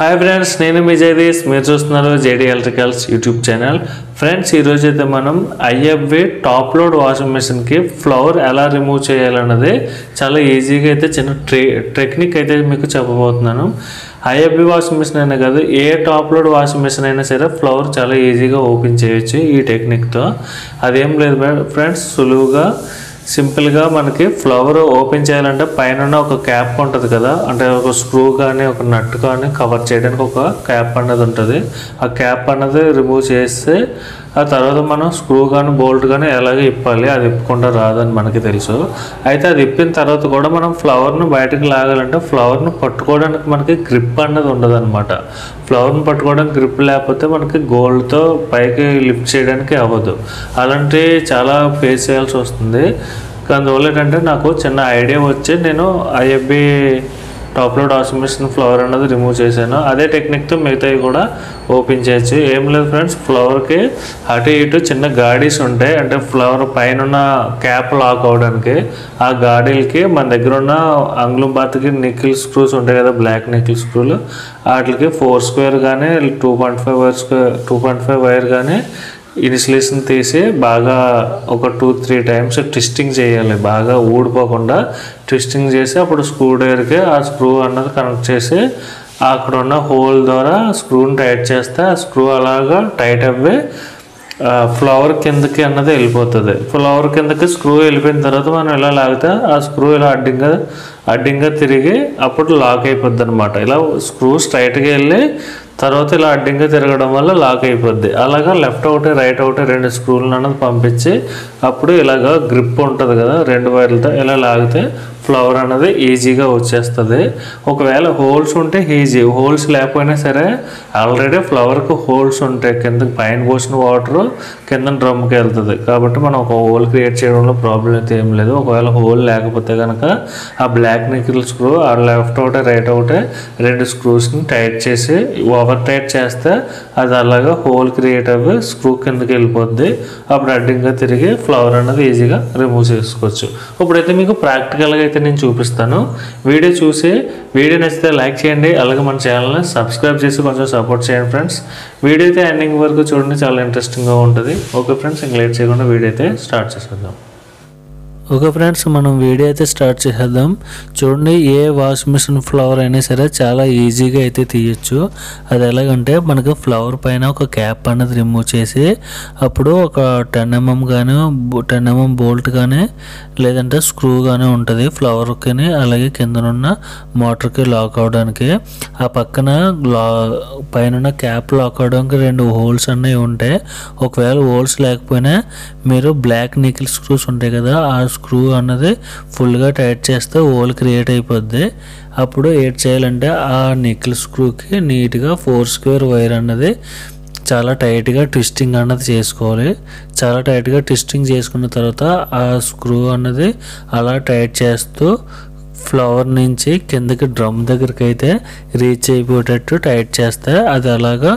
Hi friends, నేను మీ జగదీష్. మీరు చూస్తున్నారు JD electricals YouTube channel. Friends, ఈరోజు అయితే మనం ఐఎఫ్బి టాప్ లోడ్ వాషింగ్ మెషిన్కి ఫ్లవర్ ఎలా రిమూవ్ చేయాలన్నది చాలా ఈజీగా అయితే చిన్న టెక్నిక్ అయితే మీకు చెప్పబోతున్నాను. ఐఎఫ్బి వాషింగ్ మెషిన్ అయినా కాదు, ఏ టాప్ లోడ్ వాషింగ్ మెషిన్ అయినా సరే ఫ్లవర్ చాలా ఈజీగా ఓపెన్ చేయొచ్చు ఈ టెక్నిక్తో. అదేం లేదు ఫ్రెండ్స్, సులువుగా సింపుల్గా మనకి ఫ్లవర్ ఓపెన్ చేయాలంటే పైన ఒక క్యాప్ ఉంటుంది కదా, అంటే ఒక స్క్రూ కానీ ఒక నట్ కానీ కవర్ చేయడానికి ఒక క్యాప్ అన్నది ఉంటుంది. ఆ క్యాప్ అన్నది రిమూవ్ చేస్తే ఆ తర్వాత మనం స్క్రూ కానీ బోల్ట్ కానీ ఎలాగే ఇప్పాలి, అది ఇప్పకుండా రాదని మనకి తెలుసు. అయితే అది ఇప్పిన తర్వాత కూడా మనం ఫ్లవర్ను బయటకు లాగాలంటే ఫ్లవర్ను పట్టుకోవడానికి మనకి గ్రిప్ అన్నది ఉండదు అనమాట. ఫ్లవర్ని పట్టుకోవడానికి గ్రిప్ లేకపోతే మనకి గోల్డ్తో పైకి లిఫ్ట్ చేయడానికి అవ్వదు. అలాంటి చాలా ఫేస్ చేయాల్సి వస్తుంది. అందువల్ల ఏంటంటే నాకు చిన్న ఐడియా వచ్చి నేను IFB top load washing machine flower అన్నది రిమూవ్ చేశాను. అదే టెక్నిక్తో మిగతావి కూడా ఓపెన్ చేయొచ్చు. ఏం లేదు ఫ్రెండ్స్, ఫ్లవర్కి అటు ఇటు చిన్న గాడీస్ ఉంటాయి, అంటే ఫ్లవర్ పైన క్యాప్ లాక్ అవడానికి. ఆ గాడీలకి మన దగ్గర ఉన్న అంగుళం బాత్కి నికిల్ స్క్రూస్ ఉంటాయి కదా, బ్లాక్ నికిల్ స్క్రూలు, వాటికి 4 స్క్వేర్ కానీ 2.5 వైర్ కానీ ఇన్సులేషన్ తీసి బాగా ఒక 2-3 టైమ్స్ ట్విస్టింగ్ చేయాలి. బాగా ఊడిపోకుండా ట్విస్టింగ్ చేసి అప్పుడు స్క్రూ డ్రైవర్కి ఆ స్క్రూ అన్నది కనెక్ట్ చేసి అక్కడ ఉన్న హోల్ ద్వారా స్క్రూని టైట్ చేస్తే ఆ స్క్రూ అలాగా టైట్ అవ్వి ఫ్లవర్ కిందకి అన్నది వెళ్ళిపోతుంది. ఫ్లవర్ కిందకి స్క్రూ వెళ్ళిపోయిన తర్వాత మనం ఇలా లాగితే ఆ స్క్రూ ఇలా అడ్డంగా తిరిగి అప్పుడు లాక్ అయిపోద్ది అనమాట. ఇలా స్క్రూ స్ట్రైట్గా వెళ్ళి తర్వాత ఇలా అడ్డంగా తిరగడం వల్ల లాక్ అయిపోద్ది. అలాగా లెఫ్ట్ ఒకటి రైట్ ఒకటి 2 స్క్రూలను అన్నది పంపించి అప్పుడు ఇలాగ గ్రిప్ ఉంటుంది కదా 2 వైర్లతో, ఇలా లాగితే ఫ్లవర్ అన్నది ఈజీగా వచ్చేస్తుంది. ఒకవేళ హోల్స్ ఉంటే ఈజీ, హోల్స్ లేకపోయినా సరే ఆల్రెడీ ఫ్లవర్కి హోల్స్ ఉంటాయి. కింద పైన పోసిన వాటర్ కింద డ్రమ్కి వెళ్తుంది కాబట్టి మనం ఒక హోల్ క్రియేట్ చేయడంలో ప్రాబ్లం అయితే ఏం లేదు. ఒకవేళ హోల్ లేకపోతే కనుక ఆ బ్లాక్ నికిల్ స్క్రూ ఆ లెఫ్ట్ ఒకటి రైట్ ఒకటి 2 స్క్రూస్ని టైట్ చేసి ఓవర్ టైట్ చేస్తే అది అలాగా హోల్ క్రియేట్ అవ్వి స్క్రూ కిందకి వెళ్ళిపోద్ది. అప్పుడు అడ్డంగా తిరిగి ఫ్లవర్ అన్నది ఈజీగా రిమూవ్ చేసుకోవచ్చు. ఇప్పుడైతే మీకు ప్రాక్టికల్గా అయితే నేను చూపిస్తాను. వీడియో నచ్చితే లైక్ చేయండి, అలాగే మన ఛానల్ని సబ్స్క్రైబ్ చేసి కొంచెం సపోర్ట్ చేయండి ఫ్రెండ్స్. వీడియో అయితే ఎండింగ్ వరకు చూడండి, చాలా ఇంట్రెస్టింగ్గా ఉంటుంది. ఓకే ఫ్రెండ్స్, ఇంక లేట్ చేయకుండా వీడియో అయితే స్టార్ట్ చేసేద్దాం. ఓకే ఫ్రెండ్స్, మనం వీడియో అయితే స్టార్ట్ చేసేద్దాం. చూడండి, ఏ వాషింగ్ మిషన్ ఫ్లవర్ అయినా సరే చాలా ఈజీగా అయితే తీయచ్చు. అది ఎలాగంటే మనకు ఫ్లవర్ పైన ఒక క్యాప్ అనేది రిమూవ్ చేసి అప్పుడు ఒక 10 mm కానీ 10 mm బోల్ట్ కానీ లేదంటే స్క్రూ కానీ ఉంటుంది ఫ్లవర్కి, అలాగే కిందనున్న మోటార్కి లాక్ అవడానికి. ఆ పక్కన పైన క్యాప్ లాక్ అవడానికి 2 హోల్స్ అన్నీ ఉంటాయి. ఒకవేళ హోల్స్ లేకపోయినా మీరు బ్లాక్ నికిల్ స్క్రూస్ ఉంటాయి కదా, ఆ స్క్రూ అన్నది ఫుల్గా టైట్ చేస్తే హోల్ క్రియేట్ అయిపోద్ది. అప్పుడు ఏం చేయాలంటే ఆ నికిల్ స్క్రూకి నీట్గా 4 స్క్వేర్ వైర్ అన్నది చాలా టైట్గా ట్విస్టింగ్ అన్నది చేసుకోవాలి. చాలా టైట్గా ట్విస్టింగ్ చేసుకున్న తర్వాత ఆ స్క్రూ అన్నది అలా టైట్ చేస్తూ ఫ్లవర్ నుంచి కిందకి డ్రమ్ దగ్గరికి అయితే రీచ్ అయిపోయేటట్టు టైట్ చేస్తే అది అలాగా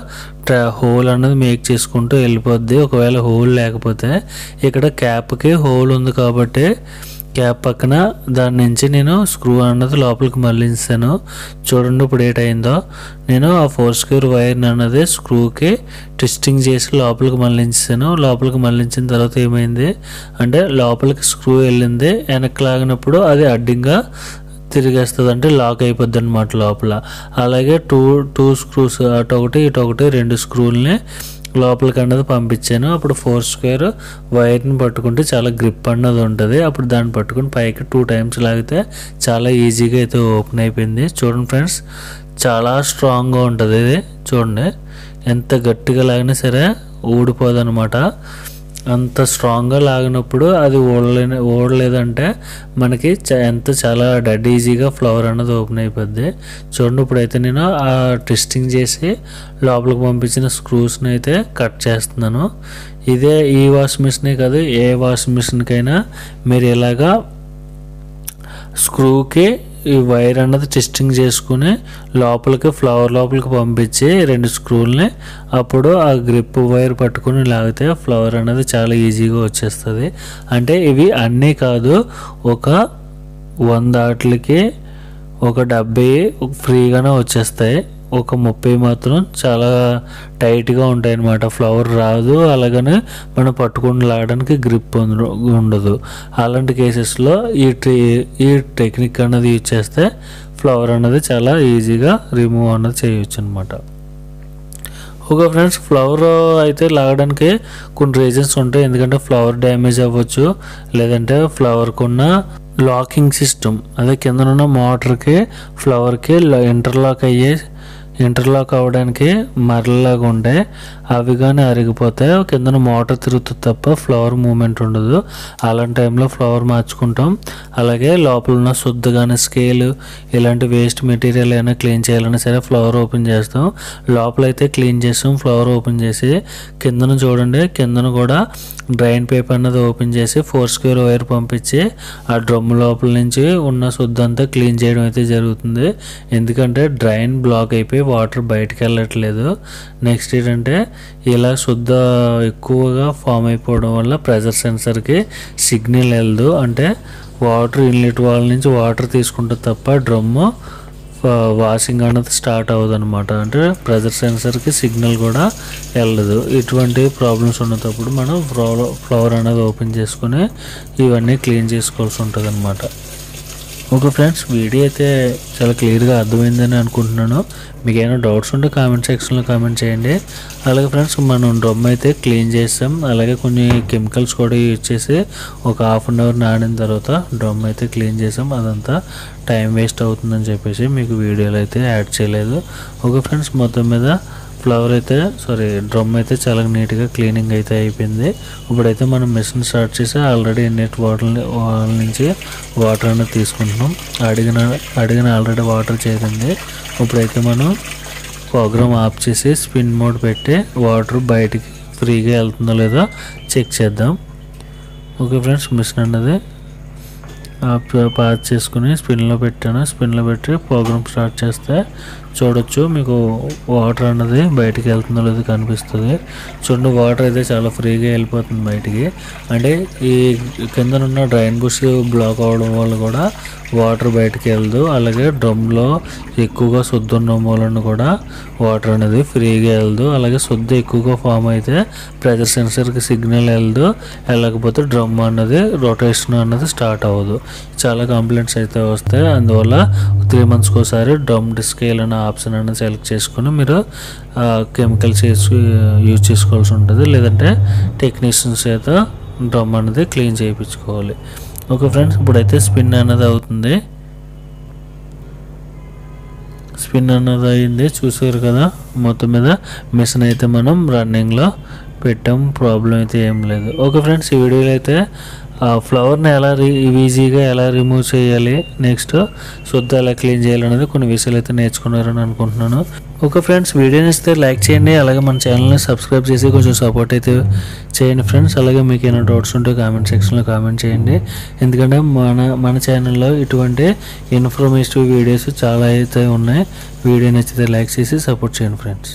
హోల్ అన్నది మేక్ చేసుకుంటూ వెళ్ళిపోద్ది. ఒకవేళ హోల్ లేకపోతే ఇక్కడ క్యాప్కి హోల్ ఉంది కాబట్టి క్యాప్ పక్కన దాని నుంచి నేను స్క్రూ అన్నది లోపలికి మళ్ళించాను. చూడండి ఇప్పుడు ఏటైందో. నేను ఆ 4 స్క్వేర్ వైర్ని అన్నది స్క్రూకి ట్విస్టింగ్ చేసి లోపలికి మళ్ళించాను. లోపలికి మళ్ళించిన తర్వాత ఏమైంది అంటే లోపలికి స్క్రూ వెళ్ళింది, వెనక్కి లాగినప్పుడు అది అడ్డంగా తిరిగేస్తుంది, అంటే లాక్ అయిపోద్ది అనమాట లోపల. అలాగే టూ స్క్రూస్ అటొకటి ఇటొకటి 2 స్క్రూల్ని లోపలికి అన్నది పంపించాను. అప్పుడు 4 స్క్వేర్ వైర్ని పట్టుకుంటే చాలా గ్రిప్ అన్నది ఉంటుంది. అప్పుడు దాన్ని పట్టుకుని పైకి 2 టైమ్స్ లాగితే చాలా ఈజీగా అయితే ఓపెన్ అయిపోయింది. చూడండి ఫ్రెండ్స్, చాలా స్ట్రాంగ్గా ఉంటుంది ఇది. చూడండి, ఎంత గట్టిగా లాగినా సరే ఊడిపోదు అనమాట. అంత స్ట్రాంగ్గా లాగినప్పుడు అది ఓడలేదంటే మనకి చాలా డెడ్ ఈజీగా ఫ్లవర్ అన్నది ఓపెన్ అయిపోద్ది. చూడండి, ఇప్పుడైతే నేను ఆ ట్విస్టింగ్ చేసి లోపలికి పంపించిన స్క్రూస్ని అయితే కట్ చేస్తున్నాను. ఇదే ఈ వాషింగ్ మిషనే కాదు, ఏ వాషింగ్ మిషన్కైనా మీరు ఇలాగా స్క్రూకి ఈ వైర్ అన్నది ట్విస్టింగ్ చేసుకుని ఫ్లవర్ లోపలికి పంపించి 2 స్క్రూల్ని అప్పుడు ఆ గ్రిప్ వైర్ పట్టుకుని లాగితే ఫ్లవర్ అన్నది చాలా ఈజీగా వచ్చేస్తుంది. అంటే ఇవి అన్నీ కాదు, ఒక 100 వాటికి ఒక 70 ఫ్రీగానే వచ్చేస్తాయి. ఒక 30 మాత్రం చాలా టైట్గా ఉంటాయి అన్నమాట. ఫ్లవర్ రాదు, అలాగనే మనం పట్టుకుని లాగడానికి గ్రిప్ ఉండదు. అలాంటి కేసెస్లో ఈ టెక్నిక్ అన్నది యూజ్ చేస్తే ఫ్లవర్ అన్నది చాలా ఈజీగా రిమూవ్ అన్నది చేయొచ్చు అనమాట. ఓకే ఫ్రెండ్స్, ఫ్లవర్ అయితే లాగడానికి కొన్ని రీజన్స్ ఉంటాయి. ఎందుకంటే ఫ్లవర్ డ్యామేజ్ అవ్వచ్చు, లేదంటే ఫ్లవర్కి ఉన్న లాకింగ్ సిస్టమ్, అదే కిందనున్న మోటార్కి ఫ్లవర్కి ఇంటర్లాక్ అవ్వడానికి మరలాగా ఉంటాయి. అవి కానీ అరిగిపోతే కిందన మోటార్ తిరుగుతుంది తప్ప ఫ్లవర్ మూమెంట్ ఉండదు. అలాంటి టైంలో ఫ్లవర్ మార్చుకుంటాం. అలాగే లోపల ఉన్న శుద్ధ కానీ స్కేల్ ఇలాంటి వేస్ట్ మెటీరియల్ అయినా క్లీన్ చేయాలన్నా సరే ఫ్లవర్ ఓపెన్ చేస్తాం. లోపలైతే క్లీన్ చేస్తాం. ఫ్లవర్ ఓపెన్ చేసి కిందన చూడండి, కిందన కూడా డ్రైన్ పైప్ అన్నది ఓపెన్ చేసి 4 స్క్వేర్ వైర్ పంపించి ఆ డ్రమ్ లోపల నుంచి ఉన్న శుద్ధ అంతా క్లీన్ చేయడం అయితే జరుగుతుంది. ఎందుకంటే డ్రైన్ బ్లాక్ అయిపోయి వాటర్ బయటకు వెళ్ళట్లేదు. నెక్స్ట్ ఏంటంటే ఇలా శుద్ధ ఎక్కువగా ఫామ్ అయిపోవడం వల్ల ప్రెజర్ సెన్సర్కి సిగ్నల్ వెళ్ళదు. అంటే వాటర్ ఇన్లెట్ వాల్ నుంచి వాటర్ తీసుకుంటే తప్ప డ్రమ్ము వాషింగ్ అన్నది స్టార్ట్ అవ్వదు అనమాట. అంటే ప్రెజర్ సెన్సర్కి సిగ్నల్ కూడా వెళ్ళదు. ఇటువంటి ప్రాబ్లమ్స్ ఉన్నప్పుడు మనం ఫ్లవర్ అనేది ఓపెన్ చేసుకుని ఇవన్నీ క్లీన్ చేసుకోవాల్సి ఉంటుంది అనమాట. ఓకే ఫ్రెండ్స్, వీడియో అయితే చాలా క్లియర్గా అర్థమైందని అనుకుంటున్నాను. మీకు ఏమైనా డౌట్స్ ఉంటే కామెంట్ సెక్షన్లో కామెంట్ చేయండి. అలాగే ఫ్రెండ్స్, మనం డ్రమ్ అయితే క్లీన్ చేస్తాం. అలాగే కొన్ని కెమికల్స్ కూడా యూజ్ చేసి ఒక హాఫ్ అన్ అవర్ నానిన తర్వాత డ్రమ్ అయితే క్లీన్ చేసాం. అదంతా టైం వేస్ట్ అవుతుందని చెప్పేసి మీకు వీడియోలో అయితే యాడ్ చేయలేదు. ఓకే ఫ్రెండ్స్, మొత్తం మీద డ్రమ్ అయితే చాలా నీట్గా క్లీనింగ్ అయితే అయిపోయింది. ఇప్పుడైతే మనం మిషన్ స్టార్ట్ చేసి ఆల్రెడీ ఇన్లెట్ వాల్ నుంచి వాటర్ అనేది తీసుకుంటున్నాం. అడిగిన ఆల్రెడీ వాటర్ చేరింది. ఇప్పుడైతే మనం ప్రోగ్రామ్ ఆఫ్ చేసి స్పిన్ మోడ్ పెట్టి వాటర్ బయటికి ఫ్రీగా వెళ్తుందో లేదో చెక్ చేద్దాం. ఓకే ఫ్రెండ్స్, మిషన్ అన్నది పాస్ చేసుకుని స్పిన్లో పెట్టాను. స్పిన్లో పెట్టి ప్రోగ్రామ్ స్టార్ట్ చేస్తే చూడొచ్చు, మీకు వాటర్ అన్నది బయటికి వెళ్తుందో లేదో కనిపిస్తుంది. చూడండి, వాటర్ అయితే చాలా ఫ్రీగా వెళ్ళిపోతుంది బయటికి. అంటే ఈ కిందనున్న డ్రైన్ బుష్ బ్లాక్ అవ్వడం వల్ల కూడా వాటర్ బయటికి వెళ్ళదు. అలాగే డ్రమ్లో ఎక్కువగా శుద్ధ ఉన్న మూలన కూడా వాటర్ అనేది ఫ్రీగా వెళ్ళదు. అలాగే శుద్ధ ఎక్కువగా ఫామ్ అయితే ప్రెజర్ సెన్సర్కి సిగ్నల్ వెళ్ళకపోతే డ్రమ్ అన్నది రొటేషన్ అన్నది స్టార్ట్ అవ్వదు. చాలా కంప్లైంట్స్ అయితే వస్తాయి. అందువల్ల 3 monthsకి ఒకసారి డ్రమ్ డిస్కేల్ అనే ఆప్షన్ అనేది సెలెక్ట్ చేసుకుని మీరు కెమికల్స్ యూజ్ చేసుకోవాల్సి ఉంటుంది. లేదంటే టెక్నీషియన్స్ అయితే డ్రమ్ అనేది క్లీన్ చేయించుకోవాలి. ఓకే ఫ్రెండ్స్, ఇప్పుడైతే స్పిన్ అనేది అవుతుంది. స్పిన్ అనేది అయింది, చూసారు కదా. మొత్తం మీద మిషన్ అయితే మనం రన్నింగ్లో పెట్టాం. ప్రాబ్లం అయితే ఏం లేదు. ఓకే ఫ్రెండ్స్, ఈ వీడియోలో అయితే ఫ్లవర్ని ఈజీగా ఎలా రిమూవ్ చేయాలి, నెక్స్ట్ శుద్ధ ఎలా క్లీన్ చేయాలనేది కొన్ని విషయాలు అయితే నేర్చుకున్నారని అనుకుంటున్నాను. ఓకే ఫ్రెండ్స్, వీడియో నచ్చితే లైక్ చేయండి. అలాగే మన ఛానల్ని సబ్స్క్రైబ్ చేసి కొంచెం సపోర్ట్ అయితే చేయండి ఫ్రెండ్స్. అలాగే మీకు ఏమైనా డౌట్స్ ఉంటే కామెంట్ సెక్షన్లో కామెంట్ చేయండి. ఎందుకంటే మన ఛానల్లో ఇటువంటి ఇన్ఫర్మేటివ్ వీడియోస్ చాలా అయితే ఉన్నాయి. వీడియో నచ్చితే లైక్ చేసి సపోర్ట్ చేయండి ఫ్రెండ్స్.